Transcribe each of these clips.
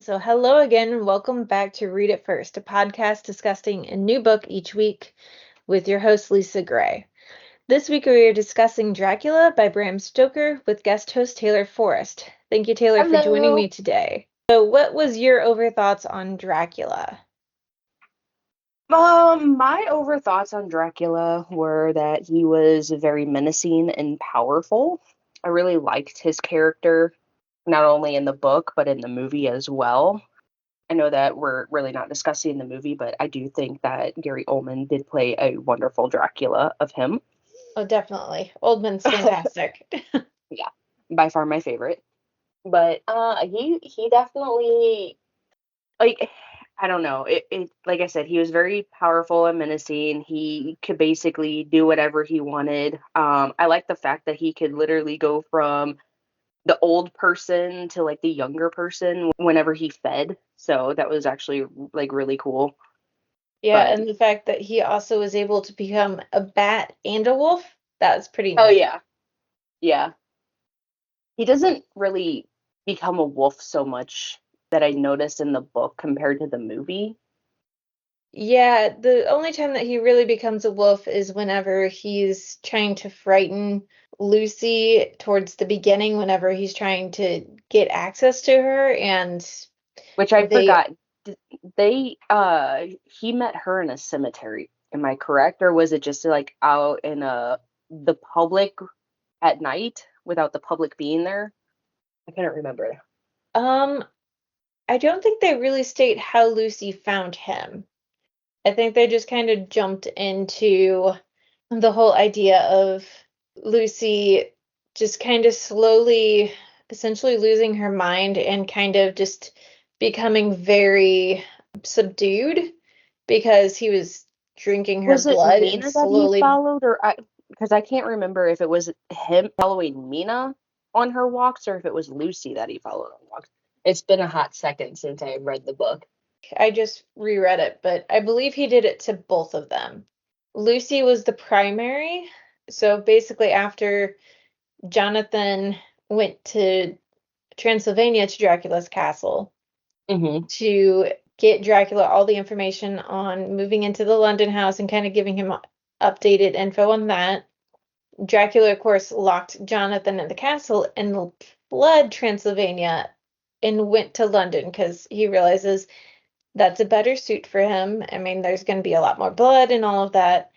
So, hello again, and welcome back to Read It First, a podcast discussing a new book each week with your host, Lisa Gray. This week, we are discussing Dracula by Bram Stoker with guest host Taylor Forrest. Thank you, Taylor, for joining Hello. me today. So, what was your overthoughts on Dracula? My over thoughts on Dracula were that he was very menacing and powerful. I really liked his character, not only in the book, but in the movie as well. I know that we're really not discussing the movie, but I do think that Gary Oldman did play a wonderful Dracula of him. Oh, definitely. Oldman's fantastic. Yeah, by far my favorite. But he definitely, like, I don't know. It like I said, he was very powerful and menacing. He could basically do whatever he wanted. I like the fact that he could literally go from the old person to like the younger person whenever he fed. So that was actually like really cool. Yeah, But and the fact that he also was able to become a bat and a wolf, that was pretty oh neat. yeah, yeah. He doesn't really become a wolf so much that I noticed in the book compared to the movie. Yeah, the only time that he really becomes a wolf is whenever he's trying to frighten Lucy towards the beginning, whenever he's trying to get access to her, and Which I they, forgot. They he met her in a cemetery. Am I correct? Or was it just like out in the public at night without the public being there? I couldn't remember. um, I don't think they really state how Lucy found him. I think they just kind of jumped into the whole idea of Lucy just kind of slowly, essentially losing her mind and kind of just becoming very subdued because he was drinking her Was it blood and Mina that he slowly. followed, or I because I can't remember if it was him following Mina on her walks or if it was Lucy that he followed on walks. It's been a hot second since I read the book. I just reread it, but I believe he did it to both of them. Lucy was the primary. So basically, after Jonathan went to Transylvania to Dracula's castle Mm-hmm. to get Dracula all the information on moving into the London house and kind of giving him updated info on that. Dracula, of course, locked Jonathan in the castle and fled Transylvania and went to London because he realizes that's a better suit for him. I mean, there's going to be a lot more blood and all of that.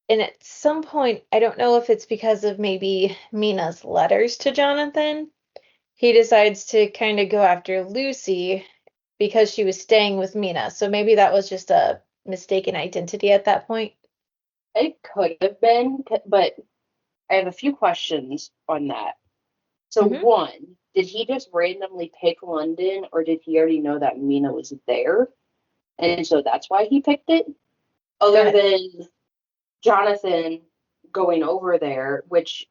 And at some point, I don't know if it's because of maybe Mina's letters to Jonathan, he decides to kind of go after Lucy because she was staying with Mina. So maybe that was just a mistaken identity at that point. It could have been, but I have a few questions on that. So Hmm. one, did he just randomly pick London, or did he already know that Mina was there? And so that's why he picked it? Go Other ahead. than Jonathan going over there, which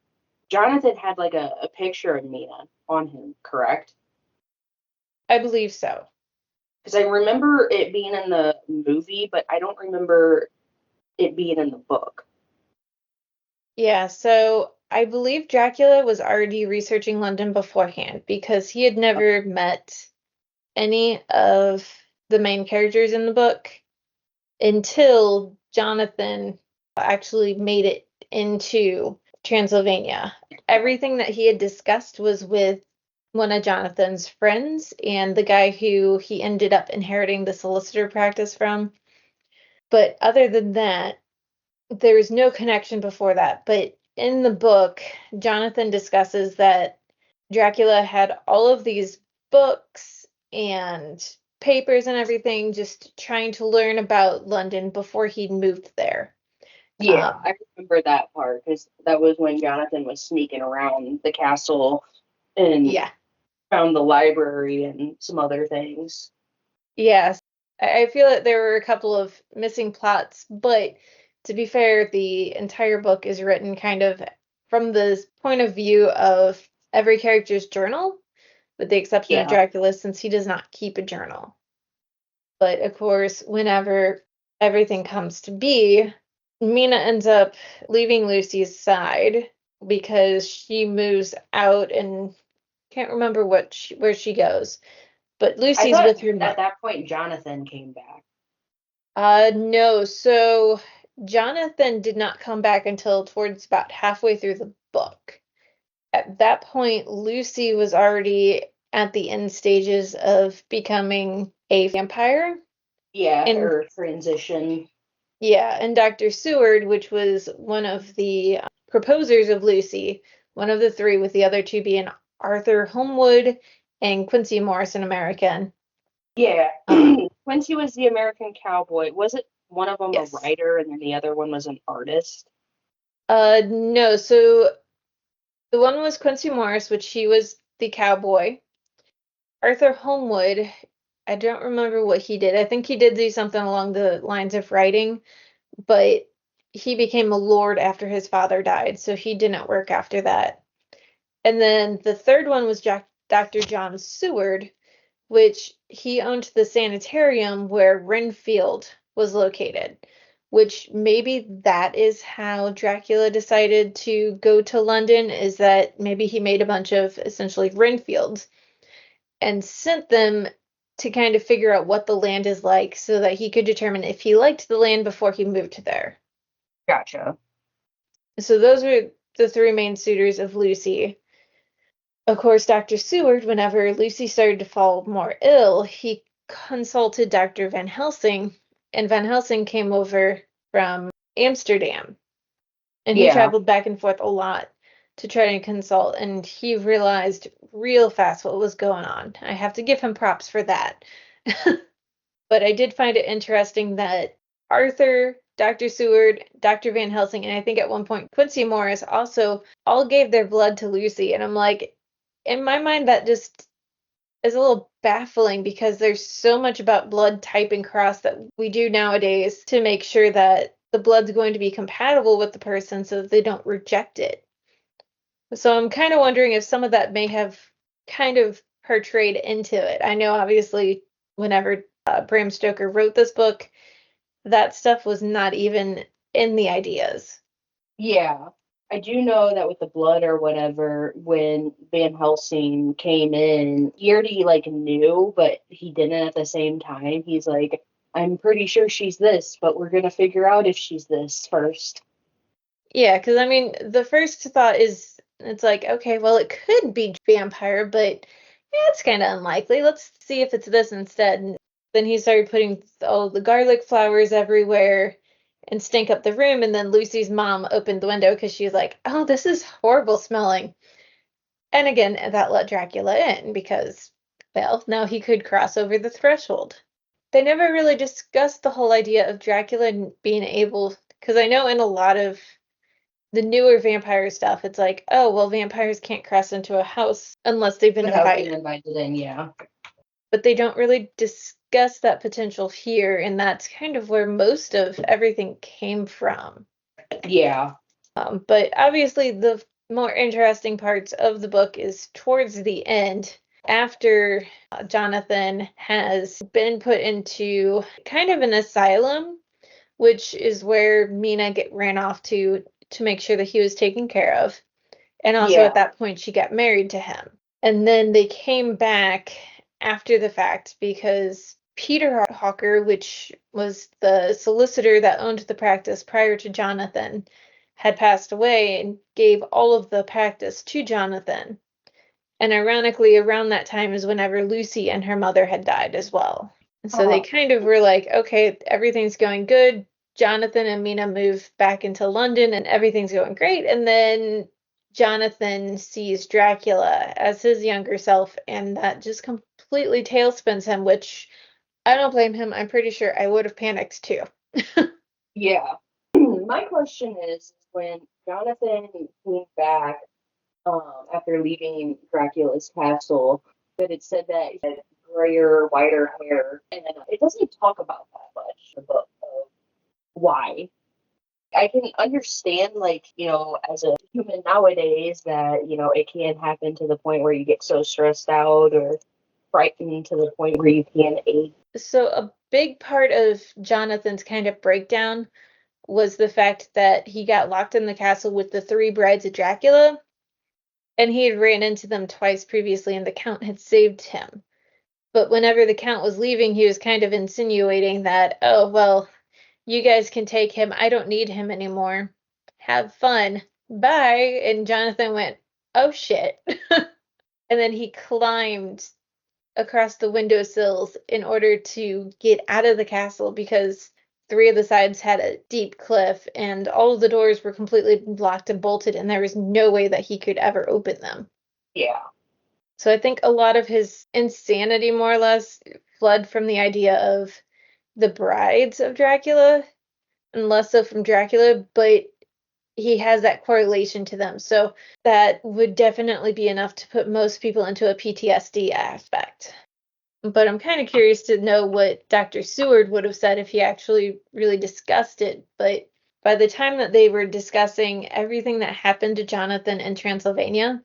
Jonathan had like a picture of Mina on him, correct? I believe so. Because I remember it being in the movie, but I don't remember it being in the book. Yeah, so I believe Dracula was already researching London beforehand because he had never met any of the main characters in the book until Jonathan actually made it into Transylvania. Everything that he had discussed was with one of Jonathan's friends and the guy who he ended up inheriting the solicitor practice from. But other than that, there was no connection before that. But in the book, Jonathan discusses that Dracula had all of these books and papers and everything, just trying to learn about London before he'd moved there. Yeah, Um, I remember that part because that was when Jonathan was sneaking around the castle and yeah, found the library and some other things. yes. I feel that there were a couple of missing plots, but to be fair, the entire book is written kind of from the point of view of every character's journal, with the exception of Yeah, Dracula, since he does not keep a journal. But of course, whenever everything comes to be, Mina ends up leaving Lucy's side because she moves out and can't remember where she goes. But I Lucy's thought with her at mom. that point Jonathan came back. No, so Jonathan did not come back until towards about halfway through the book. At that point, Lucy was already at the end stages of becoming a vampire. Yeah, And her transition. yeah, and Dr. Seward, which was one of the proposers of Lucy, one of the three, with the other two being Arthur Homewood and Quincy Morris, an American. Yeah. Um, Quincy was the American cowboy. Was it one of them a yes. writer and then the other one was an artist? No, so the one was Quincy Morris, which he was the cowboy. Arthur Homewood, I don't remember what he did. I think he did do something along the lines of writing, but he became a lord after his father died, so he didn't work after that. And then the third one was Dr. John Seward, which he owned the sanitarium where Renfield was located, which maybe that is how Dracula decided to go to London, is that maybe he made a bunch of essentially Renfields and sent them to kind of figure out what the land is like so that he could determine if he liked the land before he moved there. Gotcha. So those were the three main suitors of Lucy. Of course, Dr. Seward, whenever Lucy started to fall more ill, he consulted Dr. Van Helsing, and Van Helsing came over from Amsterdam, and he Yeah. traveled back and forth a lot to try and consult, and he realized real fast what was going on. I have to give him props for that. But I did find it interesting that Arthur, Dr. Seward, Dr. Van Helsing, and I think at one point Quincy Morris also all gave their blood to Lucy. And I'm like, in my mind, that just is a little baffling because there's so much about blood type and cross that we do nowadays to make sure that the blood's going to be compatible with the person so that they don't reject it. So I'm kind of wondering if some of that may have kind of portrayed into it. I know obviously whenever Bram Stoker wrote this book, that stuff was not even in the ideas. Yeah. I do know that with the blood or whatever, when Van Helsing came in, he already like knew, but he didn't at the same time. He's like, I'm pretty sure she's this, but we're gonna figure out if she's this first. Yeah, because I mean, the first thought is it's like, okay, well, it could be vampire, but yeah, it's kind of unlikely. Let's see if it's this instead. And then he started putting all the garlic flowers everywhere and stink up the room. And then Lucy's mom opened the window because she was like, oh, this is horrible smelling. And again, that let Dracula in because, well, now he could cross over the threshold. They never really discussed the whole idea of Dracula being able, because I know in a lot of the newer vampire stuff, it's like, oh, well, vampires can't cross into a house unless they've been Without being invited. invited in, yeah. But they don't really discuss that potential here, and that's kind of where most of everything came from. Yeah. But obviously, the more interesting parts of the book is towards the end, after Jonathan has been put into kind of an asylum, which is where Mina ran off to make sure that he was taken care of. And also Yeah. at that point, she got married to him. And then they came back after the fact because Peter Hawker, which was the solicitor that owned the practice prior to Jonathan, had passed away and gave all of the practice to Jonathan. And ironically, around that time is whenever Lucy and her mother had died as well. And so they Uh, kind of were like, okay, everything's going good. Jonathan and Mina move back into London and everything's going great. And then Jonathan sees Dracula as his younger self, and that just completely tailspins him, which I don't blame him. I'm pretty sure I would have panicked too. yeah. My question is when Jonathan came back after leaving Dracula's castle, that it said that he had grayer, whiter hair, and it doesn't talk about that much in the book of why. I can understand, like, as a human nowadays, that, it can happen to the point where you get so stressed out or frightened to the point where you can't age. So, a big part of Jonathan's kind of breakdown was the fact that he got locked in the castle with the three brides of Dracula, and he had ran into them twice previously, and the Count had saved him. But whenever the Count was leaving, he was kind of insinuating that, oh, well, you guys can take him. I don't need him anymore. Have fun. Bye. And Jonathan went, oh shit. And then he climbed across the windowsills in order to get out of the castle because three of the sides had a deep cliff and all of the doors were completely locked and bolted, and there was no way that he could ever open them. Yeah. So I think a lot of his insanity, more or less, fled from the idea of the brides of Dracula and less so from Dracula, but he has that correlation to them. So that would definitely be enough to put most people into a PTSD aspect. But I'm kind of curious to know what Dr. Seward would have said if he actually really discussed it. But by the time that they were discussing everything that happened to Jonathan in Transylvania,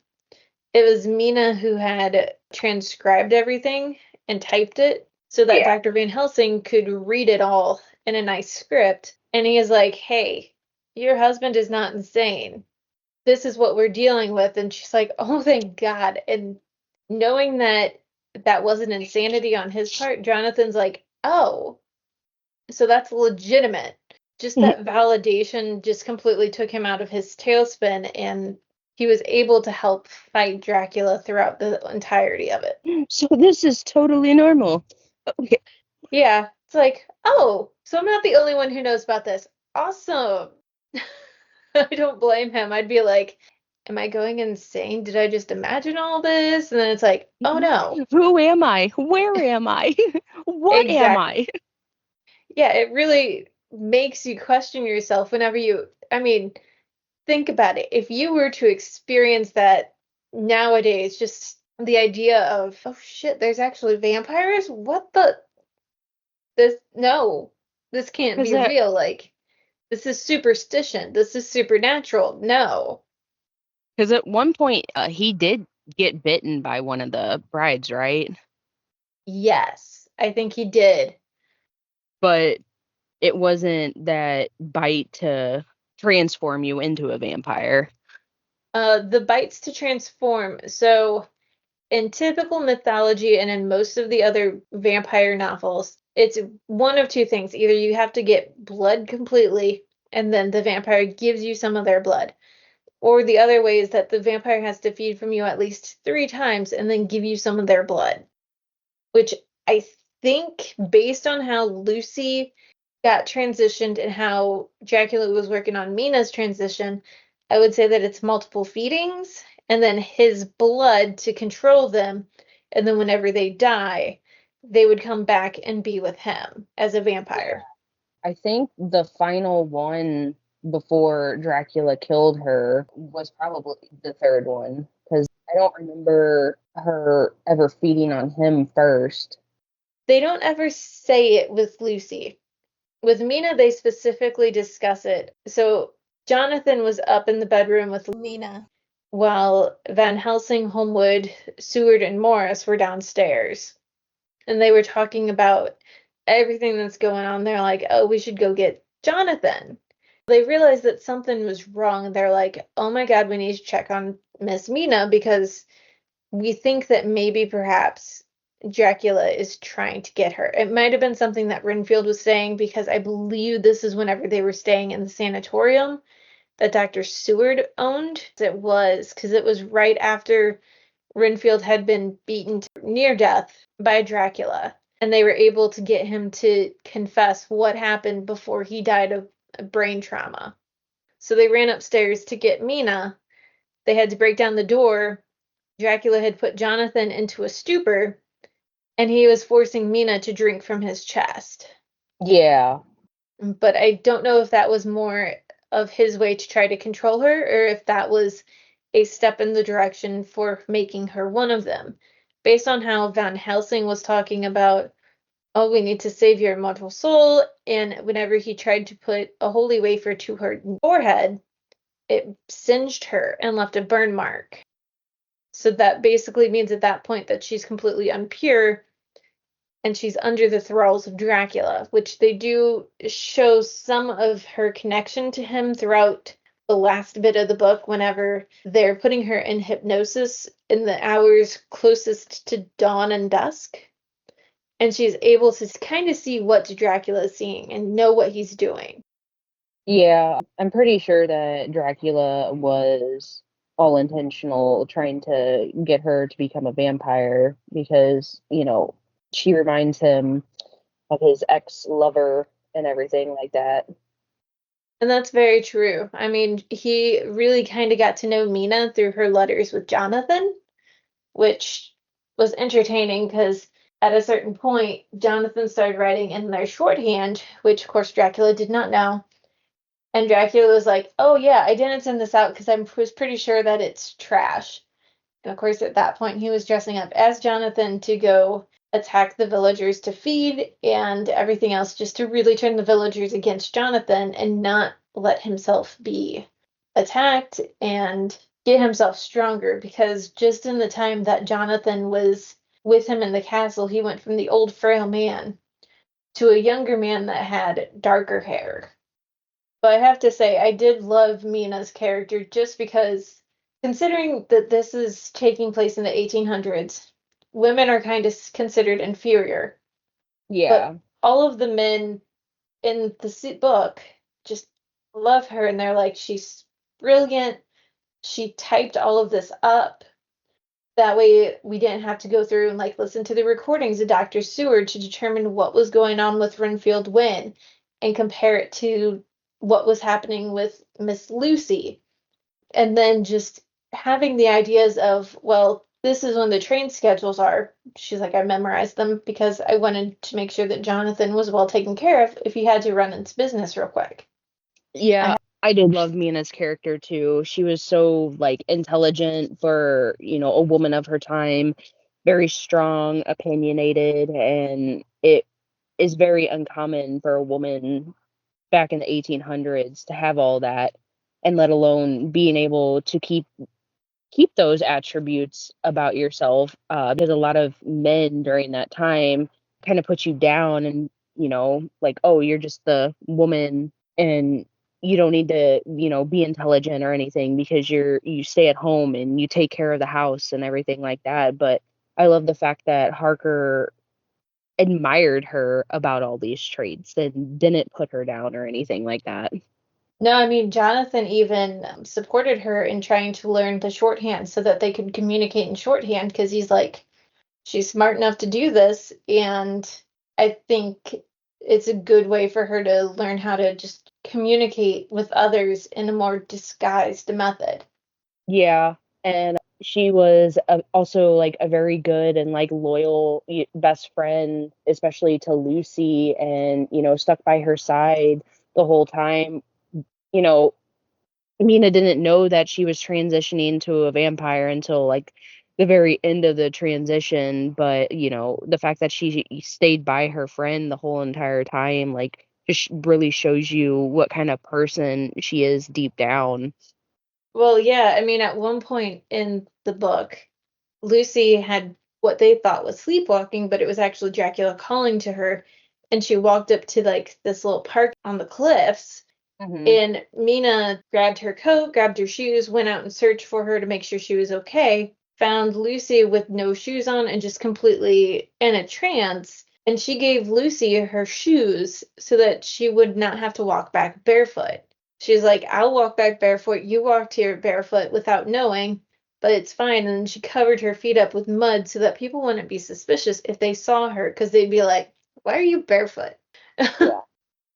it was Mina who had transcribed everything and typed it so that Yeah. Dr. Van Helsing could read it all in a nice script. And he is like, hey, your husband is not insane. This is what we're dealing with. And she's like, oh, thank God. And knowing that that wasn't insanity on his part, Jonathan's like, oh, so that's legitimate. Just that validation just completely took him out of his tailspin, and he was able to help fight Dracula throughout the entirety of it. So this is totally normal. Okay. Yeah, it's like, oh, so I'm not the only one who knows about this. Awesome. I don't blame him. I'd be like, am I going insane? Did I just imagine all this? And then it's like, oh no. Who am I? Where am I? What am Exactly. I? Yeah, it really makes you question yourself whenever I mean, think about it. If you were to experience that nowadays, just the idea of, oh shit, there's actually vampires? What the? No, this can't Because be real. Like, this is superstition. This is supernatural. No. at one point he did get bitten by one of the brides, right? Yes, I think he did. But it wasn't that bite to transform you into a vampire. The bites to transform. So, in typical mythology and in most of the other vampire novels, it's one of two things. Either you have to get blood completely, and then the vampire gives you some of their blood. Or the other way is that the vampire has to feed from you at least 3 times and then give you some of their blood. Which I think, based on how Lucy got transitioned and how Dracula was working on Mina's transition, I would say that it's multiple feedings and then his blood to control them. And then whenever they die, they would come back and be with him as a vampire. I think the final one before Dracula killed her was probably the third one because I don't remember her ever feeding on him first. They don't ever say it with Lucy. With Mina, they specifically discuss it. So Jonathan was up in the bedroom with Mina, while Van Helsing, Holmwood, Seward, and Morris were downstairs. And they were talking about everything that's going on. They're like, oh, we should go get Jonathan. They realized that something was wrong. They're like, oh my God, we need to check on Miss Mina because we think that maybe perhaps Dracula is trying to get her. It might have been something that Renfield was saying because I believe this is whenever they were staying in the sanatorium that Dr. Seward owned. It was because it was right after Renfield had been beaten to near death by Dracula, and they were able to get him to confess what happened before he died of brain trauma. So they ran upstairs to get Mina. They had to break down the door. Dracula had put Jonathan into a stupor, and he was forcing Mina to drink from his chest. Yeah. But I don't know if that was more of his way to try to control her or if that was a step in the direction for making her one of them. Based on how Van Helsing was talking about, oh, we need to save your immortal soul, and whenever he tried to put a holy wafer to her forehead, it singed her and left a burn mark. So that basically means at that point that she's completely impure and she's under the thralls of Dracula, which they do show some of her connection to him throughout the last bit of the book whenever they're putting her in hypnosis in the hours closest to dawn and dusk. and she's able to kind of see what Dracula is seeing and know what he's doing. Yeah, I'm pretty sure that Dracula was all intentional trying to get her to become a vampire because, she reminds him of his ex-lover and everything like that. And that's very true. I mean, he really kind of got to know Mina through her letters with Jonathan, which was entertaining because at a certain point, Jonathan started writing in their shorthand, which of course Dracula did not know. And Dracula was like, "Oh yeah, I didn't send this out because I was pretty sure that it's trash." And of course, at that point, he was dressing up as Jonathan to go attack the villagers to feed and everything else, just to really turn the villagers against Jonathan and not let himself be attacked and get himself stronger. Because just in the time that Jonathan was with him in the castle, he went from the old frail man to a younger man that had darker hair. But I have to say, I did love Mina's character just because, considering that this is taking place in the 1800s, women are kind of considered inferior. But Yeah. all of the men in the book just love her, and they're like, she's brilliant. She typed all of this up. That way, we didn't have to go through and like listen to the recordings of Dr. Seward to determine what was going on with Renfield Wynne and compare it to what was happening with Miss Lucy. And then just having the ideas of, well, this is when the train schedules are. She's like, I memorized them because I wanted to make sure that Jonathan was well taken care of if he had to run its business real quick. Yeah, I did love Mina's character too. She was so like intelligent for, a woman of her time, very strong, opinionated, and it is very uncommon for a woman back in the 1800s to have all that, and let alone being able to keep those attributes about yourself, because a lot of men during that time kind of put you down and, like, oh, you're just the woman and you don't need to, be intelligent or anything because you stay at home and you take care of the house and everything like that. But I love the fact that Harker admired her about all these traits and didn't put her down or anything like that. No, I mean, Jonathan even supported her in trying to learn the shorthand so that they could communicate in shorthand because he's like, she's smart enough to do this, and I think it's a good way for her to learn how to just communicate with others in a more disguised method. Yeah, and she was also like a very good and like loyal best friend, especially to Lucy, and stuck by her side the whole time. You know, Mina didn't know that she was transitioning to a vampire until like the very end of the transition, but the fact that she stayed by her friend the whole entire time, like, just really shows you what kind of person she is deep down. Well, yeah, I mean, at one point in the book, Lucy had what they thought was sleepwalking, but it was actually Dracula calling to her, and she walked up to like this little park on the cliffs. Hmm. And Mina grabbed her coat, grabbed her shoes, went out and searched for her to make sure she was okay. Found Lucy with no shoes on and just completely in a trance. And she gave Lucy her shoes so that she would not have to walk back barefoot. She's like, I'll walk back barefoot. You walked here barefoot without knowing, but it's fine. And then she covered her feet up with mud so that people wouldn't be suspicious if they saw her because they'd be like, why are you barefoot? Yeah.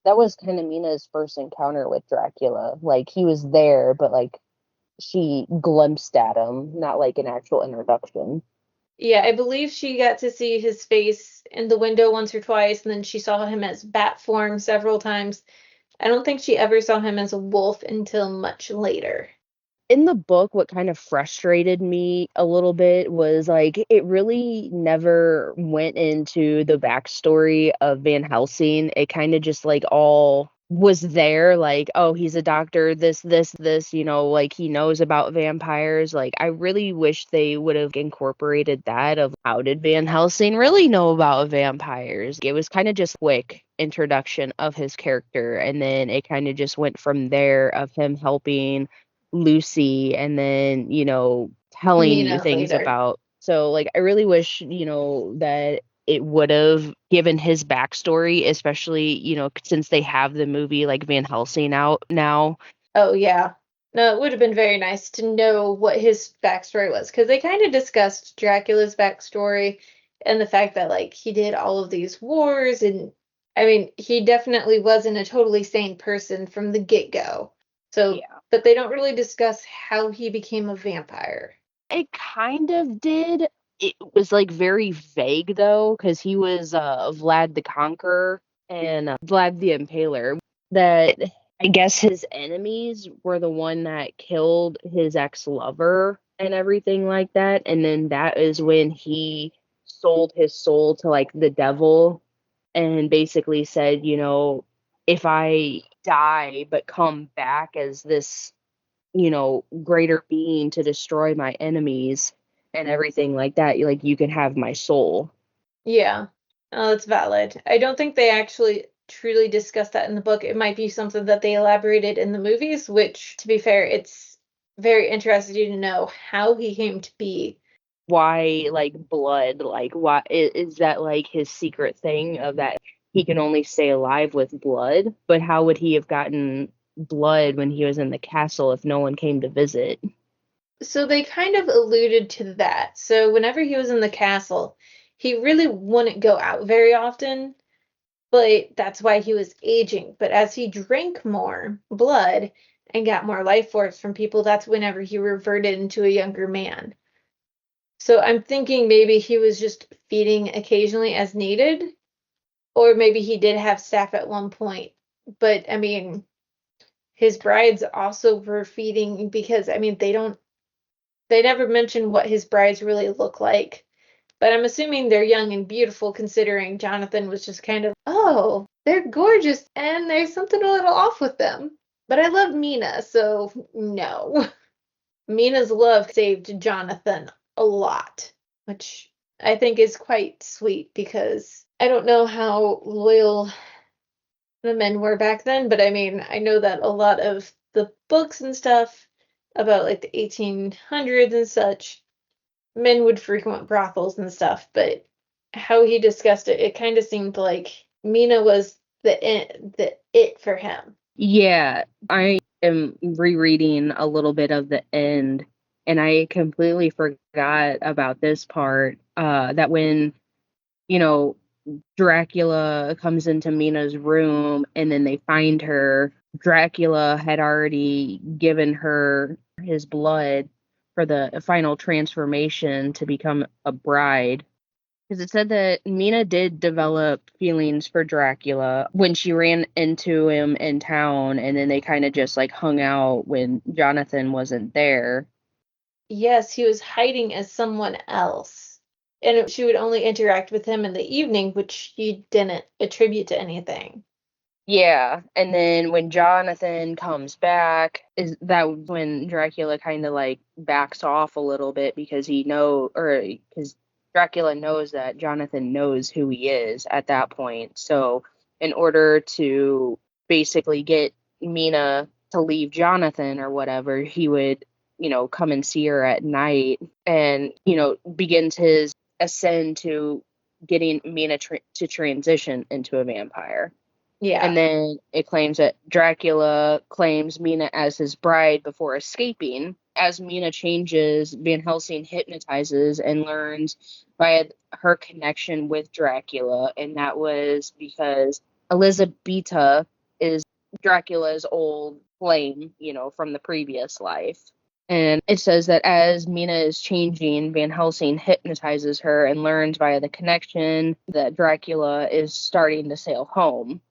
That was kind of Mina's first encounter with Dracula. Like, he was there, but like she glimpsed at him, not like an actual introduction. Yeah, I believe she got to see his face in the window once or twice, and then she saw him as bat form several times. I don't think she ever saw him as a wolf until much later. In the book, what kind of frustrated me a little bit was like it really never went into the backstory of Van Helsing. It kind of just like all was there, like, oh, he's a doctor, this, like he knows about vampires. Like, I really wish they would have incorporated that of how did Van Helsing really know about vampires. It was kind of just quick introduction of his character, and then it kind of just went from there of him helping Lucy, and then, telling you Mina things later. about. So, like, I really wish, that it would have given his backstory, especially, since they have the movie like Van Helsing out now. Oh, yeah. No, it would have been very nice to know what his backstory was, because they kind of discussed Dracula's backstory and the fact that, like, he did all of these wars, and I mean, he definitely wasn't a totally sane person from the get-go. So, Yeah. but they don't really discuss how he became a vampire. It kind of did. It was like very vague though, because he was Vlad the Conqueror and Vlad the Impaler. That I guess his enemies were the one that killed his ex-lover and everything like that. And then that is when he sold his soul to like the devil and basically said, if I die but come back as this, greater being to destroy my enemies and everything like that, like you can have my soul. Yeah, oh, that's valid. I don't think they actually truly discussed that in the book. It might be something that they elaborated in the movies, which, to be fair, it's very interesting to know how he came to be. Why like blood? Like why is that like his secret thing of that he can only stay alive with blood? But how would he have gotten blood when he was in the castle if no one came to visit? So they kind of alluded to that. So whenever he was in the castle, he really wouldn't go out very often, but that's why he was aging. But as he drank more blood and got more life force from people, that's whenever he reverted into a younger man. So I'm thinking maybe he was just feeding occasionally as needed, or maybe he did have staff at one point. But I mean, his brides also were feeding because I mean, they never mention what his brides really look like. But I'm assuming they're young and beautiful considering Jonathan was just kind of, oh, they're gorgeous and there's something a little off with them. But I love Mina, so no. Mina's love saved Jonathan a lot, which I think is quite sweet because I don't know how loyal the men were back then, but I mean, I know that a lot of the books and stuff about like the 1800s and such, men would frequent brothels and stuff, but how he discussed it, it kind of seemed like Mina was the it for him. Yeah, I am rereading a little bit of the end, and I completely forgot about this part. That when, you know, Dracula comes into Mina's room and then they find her, Dracula had already given her his blood for the final transformation to become a bride. Because it said that Mina did develop feelings for Dracula when she ran into him in town, and then they kind of just like hung out when Jonathan wasn't there. Yes, he was hiding as someone else. And she would only interact with him in the evening, which he didn't attribute to anything. Yeah, and then when Jonathan comes back, is that when Dracula kind of like backs off a little bit because because Dracula knows that Jonathan knows who he is at that point. So, in order to basically get Mina to leave Jonathan or whatever, he would, come and see her at night and, begins his ascend to getting Mina to transition into a vampire. Yeah. And then it claims that Dracula claims Mina as his bride before escaping. As Mina changes, Van Helsing hypnotizes and learns via her connection with Dracula. And that was because Elizabeta is Dracula's old flame, from the previous life. And it says that as Mina is changing, Van Helsing hypnotizes her and learns via the connection that Dracula is starting to sail home.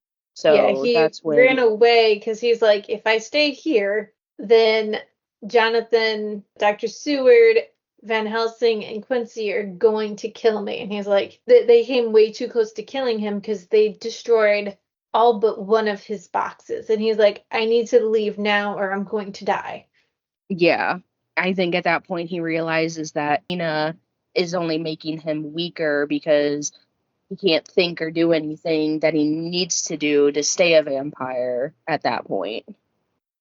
Yeah, So he that's ran when, away because he's like, if I stay here, then Jonathan, Dr. Seward, Van Helsing, and Quincy are going to kill me. And he's like, they came way too close to killing him because they destroyed all but one of his boxes. And he's like, I need to leave now or I'm going to die. yeah, I think at that point he realizes that Mina is only making him weaker because he can't think or do anything that he needs to do to stay a vampire at that point.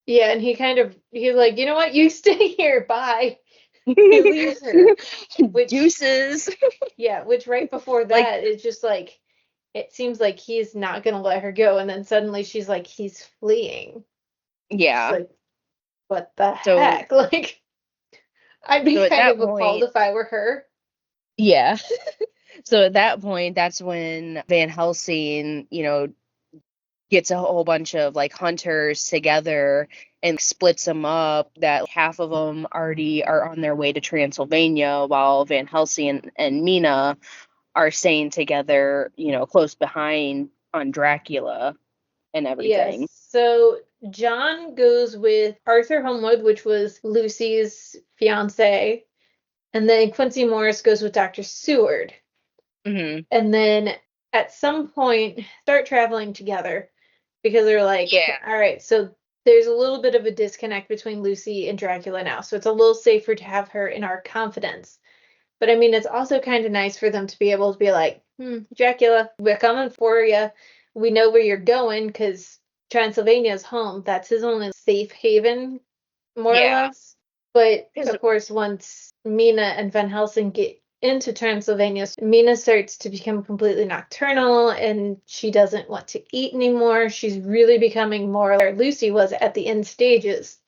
Yeah, and he's like, you know what? You stay here. Bye. He leaves her, which Deuces. which right before Like, that it's just like it seems like he's not gonna let her go, and then suddenly she's like he's fleeing. She's yeah. like, what the So, heck? Like, I'd be so at kind that of appalled point, if I were her. yeah. So at that point, that's when Van Helsing, gets a whole bunch of like hunters together and splits them up. That half of them already are on their way to Transylvania, while Van Helsing and Mina are staying together, close behind on Dracula and everything. Yes. So John goes with Arthur Homewood, which was Lucy's fiance, and then Quincy Morris goes with Dr. Seward. Hmm. And then at some point start traveling together because they're like, Yeah. all right, so there's a little bit of a disconnect between Lucy and Dracula now. So it's a little safer to have her in our confidence. But I mean, it's also kind of nice for them to be able to be like, Dracula, we're coming for you. We know where you're going because Transylvania's home. That's his only safe haven, more or Yeah. less. But Because of course, once Mina and Van Helsing get into Transylvania, Mina starts to become completely nocturnal and she doesn't want to eat anymore. She's really becoming more like Lucy was at the end stages.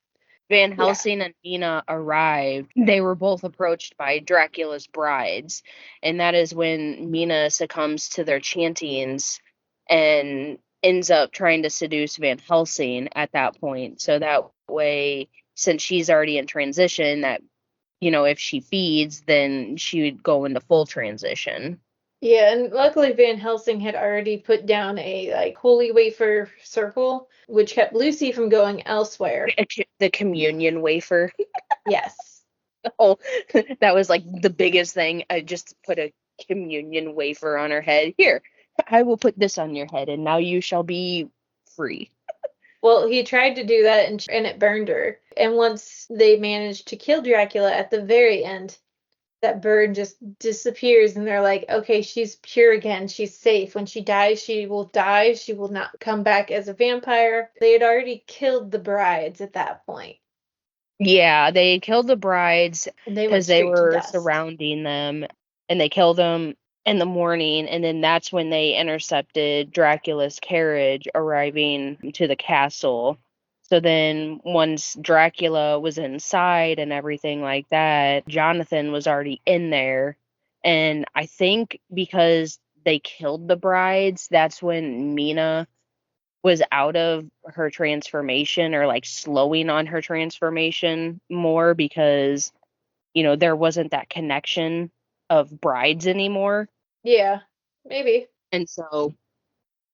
Van Yeah. Helsing and Mina arrived, they were both approached by Dracula's brides. And that is when Mina succumbs to their chantings and ends up trying to seduce Van Helsing at that point. So that way, since she's already in transition, that, if she feeds, then she would go into full transition. Yeah, and luckily Van Helsing had already put down a like holy wafer circle, which kept Lucy from going elsewhere. The communion wafer. Yes. Oh, that was like the biggest thing. I just put a communion wafer on her head. Here, I will put this on your head, and now you shall be free. Well, he tried to do that and it burned her. And once they managed to kill Dracula at the very end, that bird just disappears and they're like, okay, she's pure again. She's safe. When she dies, she will die. She will not come back as a vampire. They had already killed the brides at that point, Yeah, they killed the brides and they went because they straight to were dust. surrounding them, and they killed them in the morning, and then that's when they intercepted Dracula's carriage arriving to the castle. So then once Dracula was inside and everything like that, Jonathan was already in there. And I think because they killed the brides, that's when Mina was out of her transformation, or like slowing on her transformation more, because there wasn't that connection of brides anymore. Yeah, maybe. And so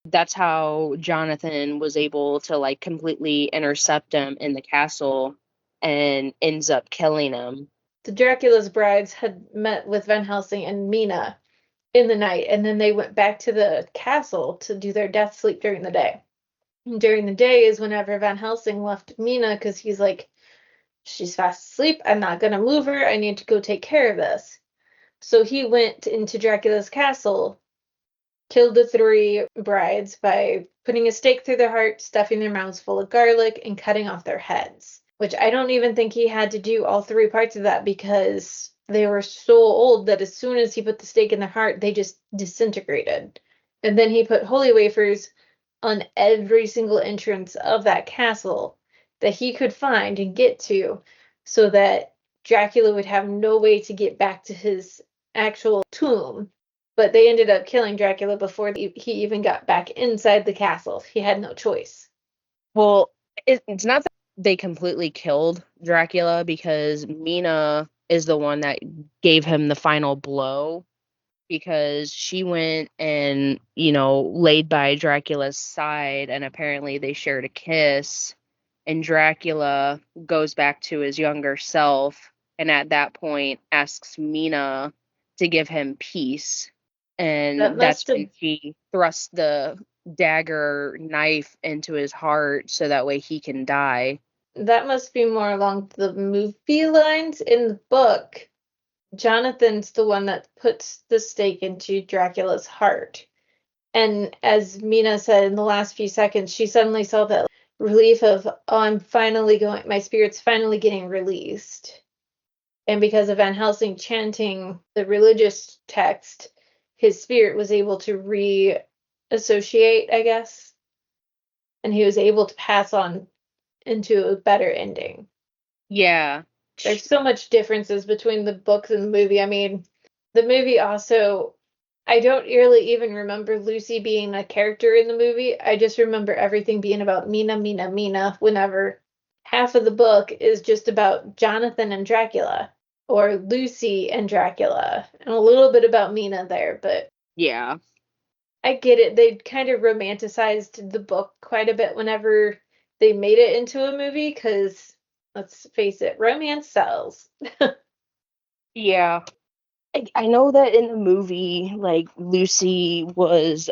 that's how Jonathan was able to like completely intercept him in the castle and ends up killing him. The Dracula's brides had met with Van Helsing and Mina in the night, and then they went back to the castle to do their death sleep during the day. And during the day is whenever Van Helsing left Mina because he's like, she's fast asleep. I'm not going to move her. I need to go take care of this. So he went into Dracula's castle, killed the three brides by putting a stake through their heart, stuffing their mouths full of garlic, and cutting off their heads. Which I don't even think he had to do all three parts of that because they were so old that as soon as he put the stake in their heart, they just disintegrated. And then he put holy wafers on every single entrance of that castle that he could find and get to so that Dracula would have no way to get back to his actual tomb. But they ended up killing Dracula before he even got back inside the castle. He had no choice. Well, it's not that they completely killed Dracula, because Mina is the one that gave him the final blow, because she went and, laid by Dracula's side, and apparently they shared a kiss, and Dracula goes back to his younger self, and at that point asks Mina to give him peace. That And that's must have when she thrusts the dagger knife into his heart so that way he can die. that must be more along the movie lines. In the book, Jonathan's the one that puts the stake into Dracula's heart. And as Mina said in the last few seconds, she suddenly saw that relief of, oh, I'm finally going, my spirit's finally getting released. And because of Van Helsing chanting the religious text, his spirit was able to reassociate, I guess, and he was able to pass on into a better ending. Yeah. There's so much differences between the books and the movie. I mean, the movie also, I don't really even remember Lucy being a character in the movie. I just remember everything being about Mina, Mina, Mina, whenever half of the book is just about Jonathan and Dracula, or Lucy and Dracula, and a little bit about Mina there, but Yeah. I get it. They kind of romanticized the book quite a bit whenever they made it into a movie, because let's face it, romance sells. Yeah. I know that in the movie, like, Lucy was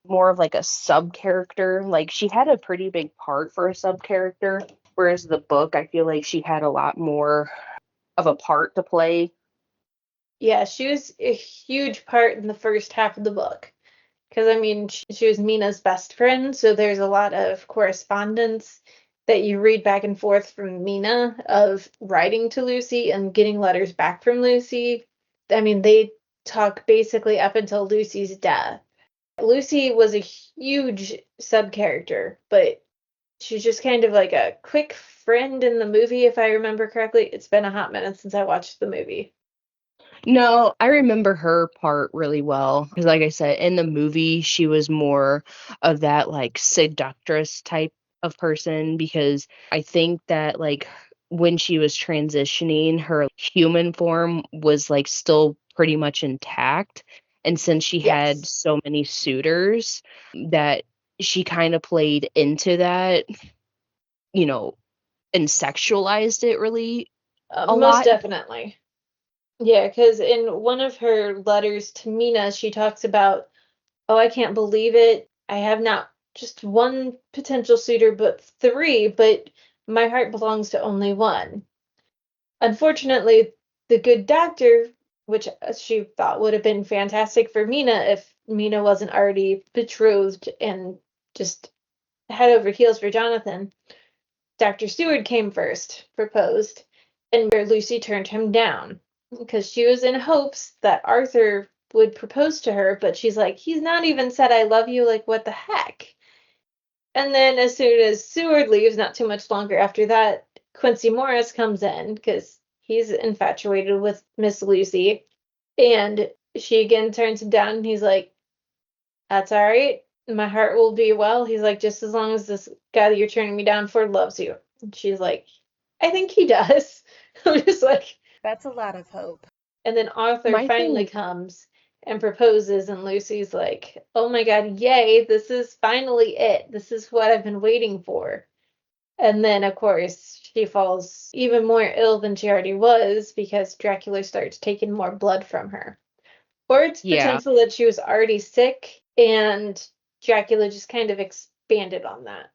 more of like a sub character. Like, she had a pretty big part for a sub character, whereas the book, I feel like she had a lot more of a part to play. Yeah, she was a huge part in the first half of the book. Because, I mean, she was Mina's best friend, so there's a lot of correspondence that you read back and forth from Mina of writing to Lucy and getting letters back from Lucy. I mean, they talk basically up until Lucy's death. Lucy was a huge sub character, but she's just kind of like a quick friend in the movie, if I remember correctly. It's been a hot minute since I watched the movie. No, I remember her part really well because, like I said, in the movie, she was more of that like seductress type of person because I think that like when she was transitioning, her human form was like still pretty much intact. And since she had Yes. so many suitors, that she kind of played into that, you know, and sexualized it really a Most lot. definitely. Yeah, because in one of her letters to Mina, she talks about, oh, I can't believe it. I have not just one potential suitor, but three, but my heart belongs to only one. Unfortunately, the good doctor, which she thought would have been fantastic for Mina if Mina wasn't already betrothed and just head over heels for Jonathan, Dr. Seward came first, proposed, and where Lucy turned him down because she was in hopes that Arthur would propose to her, but she's like, he's not even said I love you, like what the heck? And then as soon as Seward leaves, not too much longer after that, Quincy Morris comes in because he's infatuated with Miss Lucy, and she again turns him down, and he's like, that's all right. My heart will be well. He's like, just as long as this guy that you're turning me down for loves you. And she's like, I think he does. I'm just like, that's a lot of hope. And then Arthur My finally thing, comes and proposes, and Lucy's like, oh my God, yay, this is finally it. This is what I've been waiting for. And then, of course, she falls even more ill than she already was because Dracula starts taking more blood from her. Or it's yeah. potential that she was already sick and Dracula just kind of expanded on that.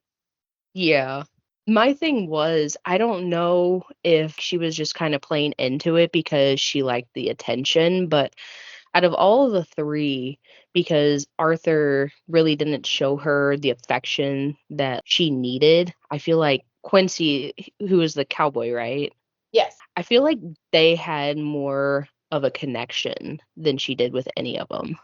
Yeah. My thing was, I don't know if she was just kind of playing into it because she liked the attention, but out of all of the three, because Arthur really didn't show her the affection that she needed, I feel like Quincy, who was the cowboy, right? Yes. I feel like they had more of a connection than she did with any of them.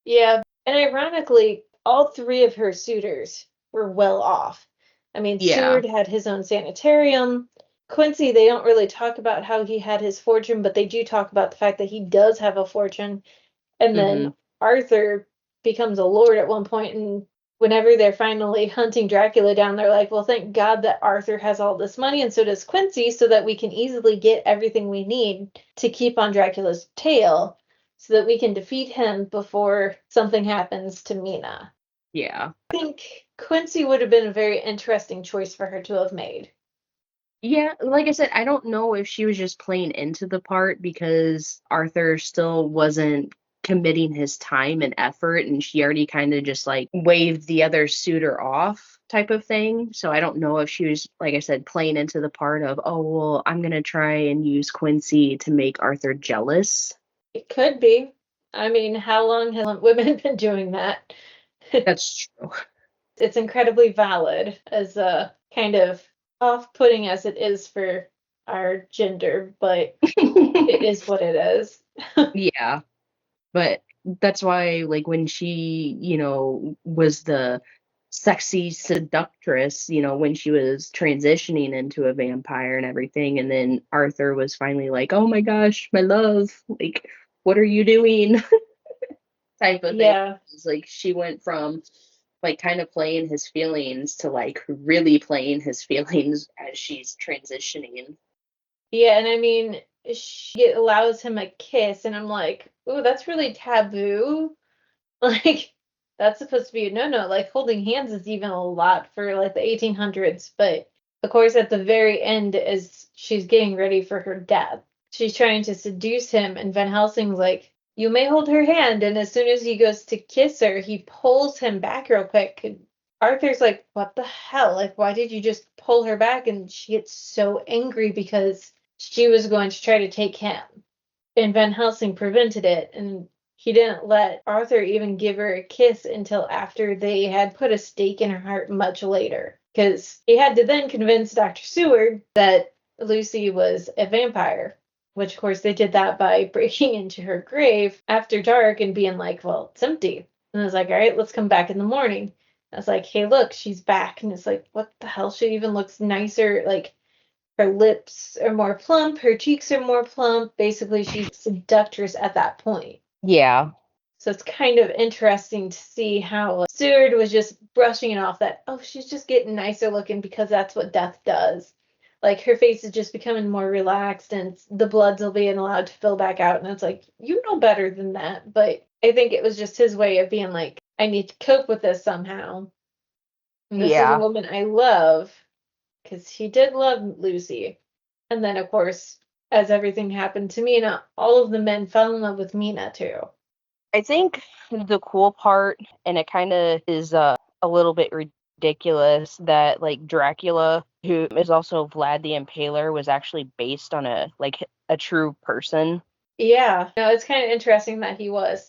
Yeah. And ironically, all three of her suitors were well off. I mean, Yeah. Seward had his own sanitarium. Quincy, they don't really talk about how he had his fortune, but they do talk about the fact that he does have a fortune. And then Hmm. Arthur becomes a lord at one point, and whenever they're finally hunting Dracula down, they're like, well, thank God that Arthur has all this money, and so does Quincy, so that we can easily get everything we need to keep on Dracula's tail, so that we can defeat him before something happens to Mina. Yeah. I think Quincy would have been a very interesting choice for her to have made. Yeah, like I said, I don't know if she was just playing into the part because Arthur still wasn't committing his time and effort, and she already kind of just like waved the other suitor off type of thing. So I don't know if she was, like I said, playing into the part of, oh, well, I'm gonna try and use Quincy to make Arthur jealous. It could be. I mean, how long have women been doing that? That's true. It's incredibly valid as kind of off-putting as it is for our gender, but It is what it is. Yeah, but that's why, like, when she, was the sexy seductress, when she was transitioning into a vampire and everything, and then Arthur was finally like, "Oh my gosh, my love, like, what are you doing?" type of thing. Yeah. It's like she went from like kind of playing his feelings to like really playing his feelings as she's transitioning. Yeah, and I mean, she allows him a kiss, and I'm like, "Ooh, that's really taboo." Like, that's supposed to be a no-no. Like, holding hands is even a lot for like the 1800s. But of course, at the very end, as she's getting ready for her death, she's trying to seduce him, and Van Helsing's like, "You may hold her hand." And as soon as he goes to kiss her, he pulls him back real quick. And Arthur's like, "What the hell? Like, why did you just pull her back?" And she gets so angry because she was going to try to take him. And Van Helsing prevented it, and he didn't let Arthur even give her a kiss until after they had put a stake in her heart much later. Because he had to then convince Dr. Seward that Lucy was a vampire, which of course they did that by breaking into her grave after dark and being like, "Well, it's empty." And I was like, "All right, let's come back in the morning." I was like, "Hey, look, she's back." And it's like, what the hell? She even looks nicer. Like, her lips are more plump, her cheeks are more plump. Basically, she's a seductress at that point. Yeah. So it's kind of interesting to see how Seward was just brushing it off that, oh, she's just getting nicer looking because that's what death does. Like, her face is just becoming more relaxed and the bloods will be allowed to fill back out. And it's like, you know better than that. But I think it was just his way of being like, I need to cope with this somehow. And this is a Yeah. woman I love because he did love Lucy. And then, of course, as everything happened to Mina, all of the men fell in love with Mina too. I think the cool part, and it kind of is a little bit ridiculous, that like Dracula, who is also Vlad the Impaler, was actually based on a true person. Yeah, no, it's kind of interesting that he was.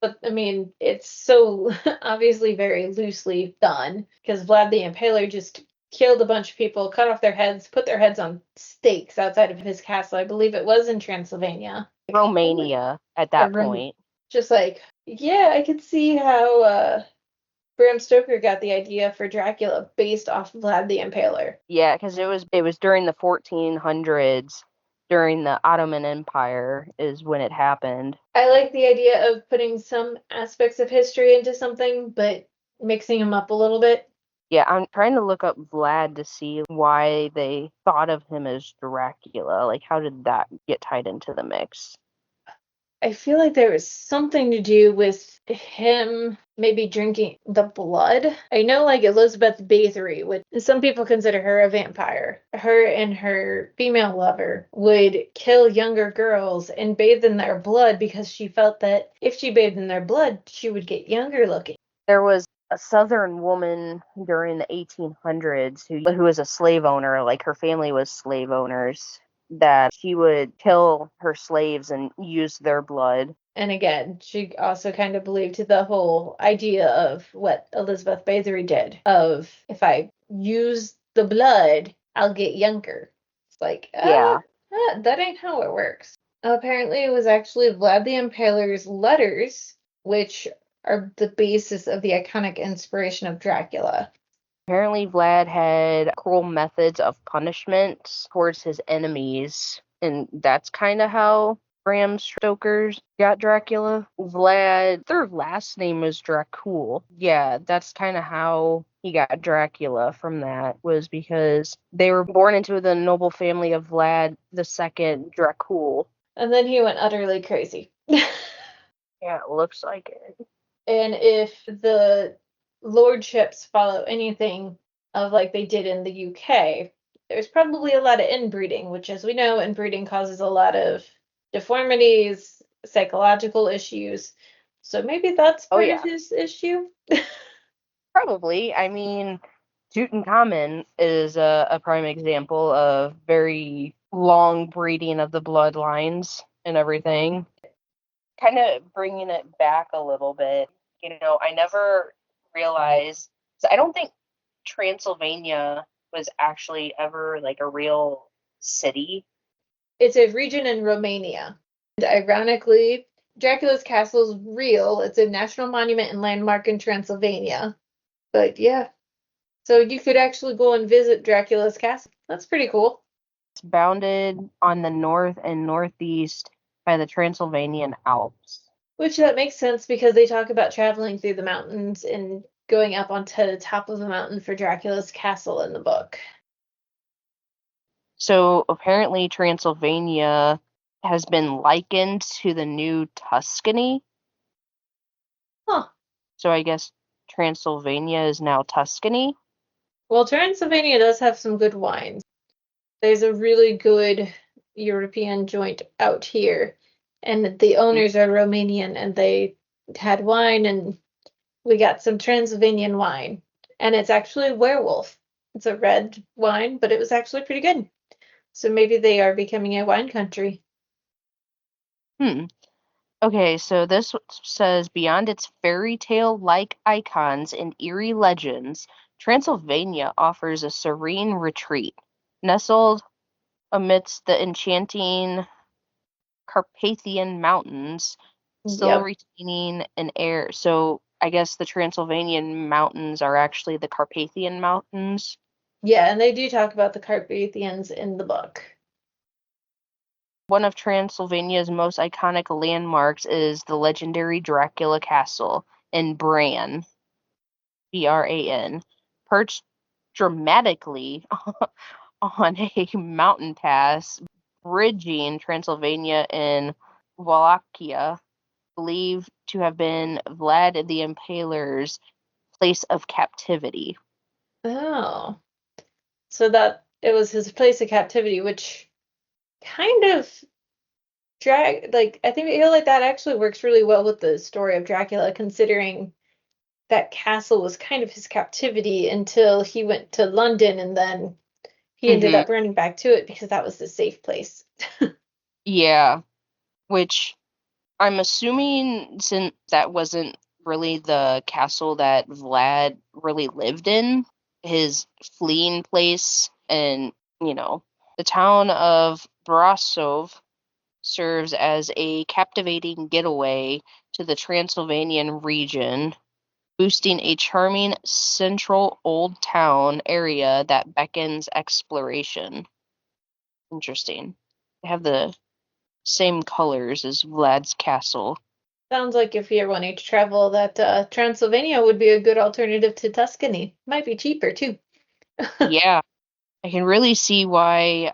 But I mean, it's so obviously very loosely done because Vlad the Impaler just killed a bunch of people, cut off their heads, put their heads on stakes outside of his castle. I believe it was in Transylvania. Romania at that Or point. just like, yeah, I could see how Bram Stoker got the idea for Dracula based off Vlad the Impaler. Yeah, because it was during the 1400s, during the Ottoman Empire is when it happened. I like the idea of putting some aspects of history into something, but mixing them up a little bit. Yeah, I'm trying to look up Vlad to see why they thought of him as Dracula. Like, how did that get tied into the mix? I feel like there was something to do with him maybe drinking the blood. I know, like, Elizabeth Bathory, which some people consider her a vampire. Her and her female lover would kill younger girls and bathe in their blood because she felt that if she bathed in their blood, she would get younger looking. There was a southern woman during the 1800s who was a slave owner, like her family was slave owners, that she would kill her slaves and use their blood. And again, she also kind of believed the whole idea of what Elizabeth Bathory did of if I use the blood, I'll get younger. It's like, Yeah. that ain't how it works. Apparently, it was actually Vlad the Impaler's letters, which are the basis of the iconic inspiration of Dracula. Apparently, Vlad had cruel methods of punishment towards his enemies, and that's kind of how Bram Stoker's got Dracula. Vlad, their last name was Dracul. Yeah, that's kind of how he got Dracula from that, was because they were born into the noble family of Vlad the Second Dracul. And then he went utterly crazy. Yeah, it looks like it. And if the lordships follow anything of like they did in the UK, there's probably a lot of inbreeding, which, as we know, inbreeding causes a lot of deformities, psychological issues. So maybe that's Oh, part of yeah. his issue. Probably. I mean, Tutankhamun is a prime example of very long breeding of the bloodlines and everything. Kind of bringing it back a little bit, I never realized, so I don't think Transylvania was actually ever like a real city. It's a region in Romania. And ironically, Dracula's castle is real. It's a national monument and landmark in Transylvania. But yeah, so you could actually go and visit Dracula's castle. That's pretty cool. It's bounded on the north and northeast by the Transylvanian Alps. Which that makes sense because they talk about traveling through the mountains and going up onto the top of a mountain for Dracula's castle in the book. So apparently Transylvania has been likened to the new Tuscany. Huh. So I guess Transylvania is now Tuscany. Well, Transylvania does have some good wines. There's a really good European joint out here, and the owners are Romanian, and they had wine, and we got some Transylvanian wine, and it's actually werewolf. It's a red wine, but it was actually pretty good. So maybe they are becoming a wine country. Okay, so this says beyond its fairy tale like icons and eerie legends, Transylvania offers a serene retreat, nestled amidst the enchanting Carpathian Mountains, still Yep. retaining an air. So I guess the Transylvanian mountains are actually the Carpathian Mountains. Yeah, and they do talk about the Carpathians in the book. One of Transylvania's most iconic landmarks is the legendary Dracula Castle in Bran, Bran, perched dramatically on a mountain pass bridging Transylvania and Wallachia, believed to have been Vlad the Impaler's place of captivity. Oh, so that it was his place of captivity, which kind of I think I feel like that actually works really well with the story of Dracula, considering that castle was kind of his captivity until he went to London and then he ended Hmm. up running back to it because that was the safe place. Yeah, which I'm assuming since that wasn't really the castle that Vlad really lived in, his fleeing place, and, the town of Brasov serves as a captivating getaway to the Transylvanian region, boosting a charming central old town area that beckons exploration. Interesting. They have the same colors as Vlad's castle. Sounds like if you're wanting to travel, that Transylvania would be a good alternative to Tuscany. Might be cheaper too. Yeah, I can really see why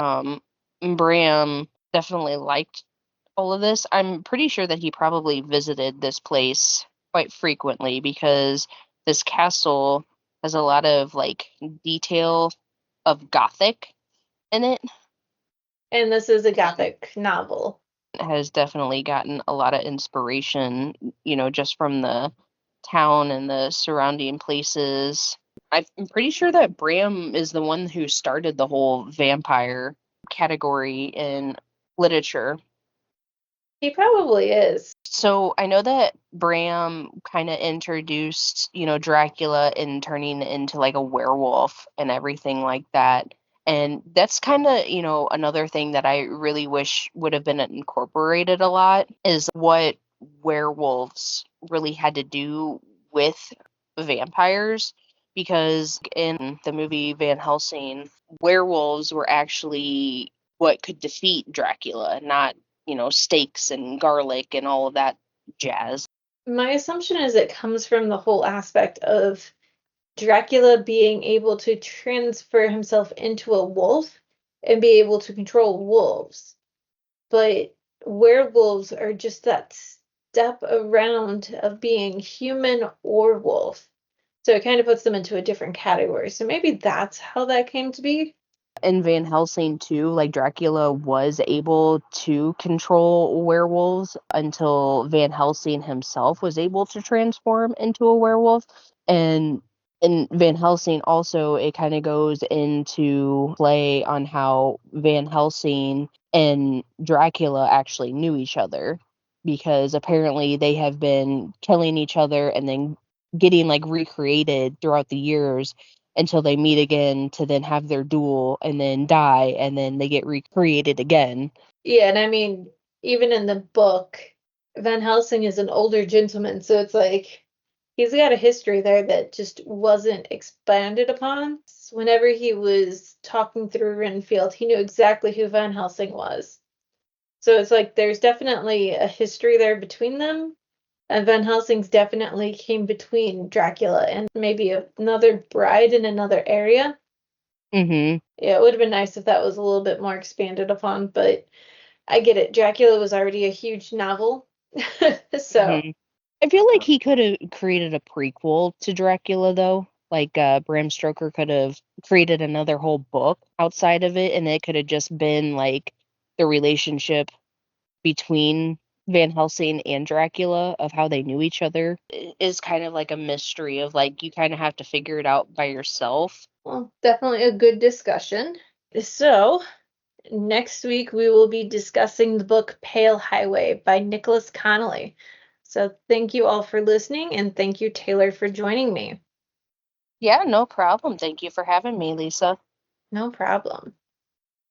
Bram definitely liked all of this. I'm pretty sure that he probably visited this place quite frequently because this castle has a lot of like detail of Gothic in it. And this is a Gothic novel. It has definitely gotten a lot of inspiration, just from the town and the surrounding places. I'm pretty sure that Bram is the one who started the whole vampire category in literature. He probably is. So I know that Bram kind of introduced, Dracula and turning into like a werewolf and everything like that. And that's kind of, another thing that I really wish would have been incorporated a lot is what werewolves really had to do with vampires. Because in the movie Van Helsing, werewolves were actually what could defeat Dracula, not steaks and garlic and all of that jazz. My assumption is it comes from the whole aspect of Dracula being able to transfer himself into a wolf and be able to control wolves. But werewolves are just that step around of being human or wolf. So it kind of puts them into a different category. So maybe that's how that came to be. In Van Helsing too, like Dracula was able to control werewolves until Van Helsing himself was able to transform into a werewolf. And in Van Helsing also it kind of goes into play on how Van Helsing and Dracula actually knew each other because apparently they have been killing each other and then getting like recreated throughout the years until they meet again to then have their duel and then die and then they get recreated again. Yeah, and I mean, even in the book, Van Helsing is an older gentleman, so it's like he's got a history there that just wasn't expanded upon. Whenever he was talking through Renfield, he knew exactly who Van Helsing was. So it's like there's definitely a history there between them. And Van Helsing's definitely came between Dracula and maybe another bride in another area. Mm-hmm. Yeah, it would have been nice if that was a little bit more expanded upon, but I get it. Dracula was already a huge novel. So, Mm-hmm. I feel like he could have created a prequel to Dracula, though. Like Bram Stoker could have created another whole book outside of it, and it could have just been like the relationship between Van Helsing and Dracula of how they knew each other is kind of like a mystery of like you kind of have to figure it out by yourself. well, definitely a good discussion. So, next week we will be discussing the book Pale Highway by Nicholas Connolly. So, thank you all for listening, and thank you, Taylor, for joining me. Yeah, no problem. Thank you for having me, Lisa. No problem.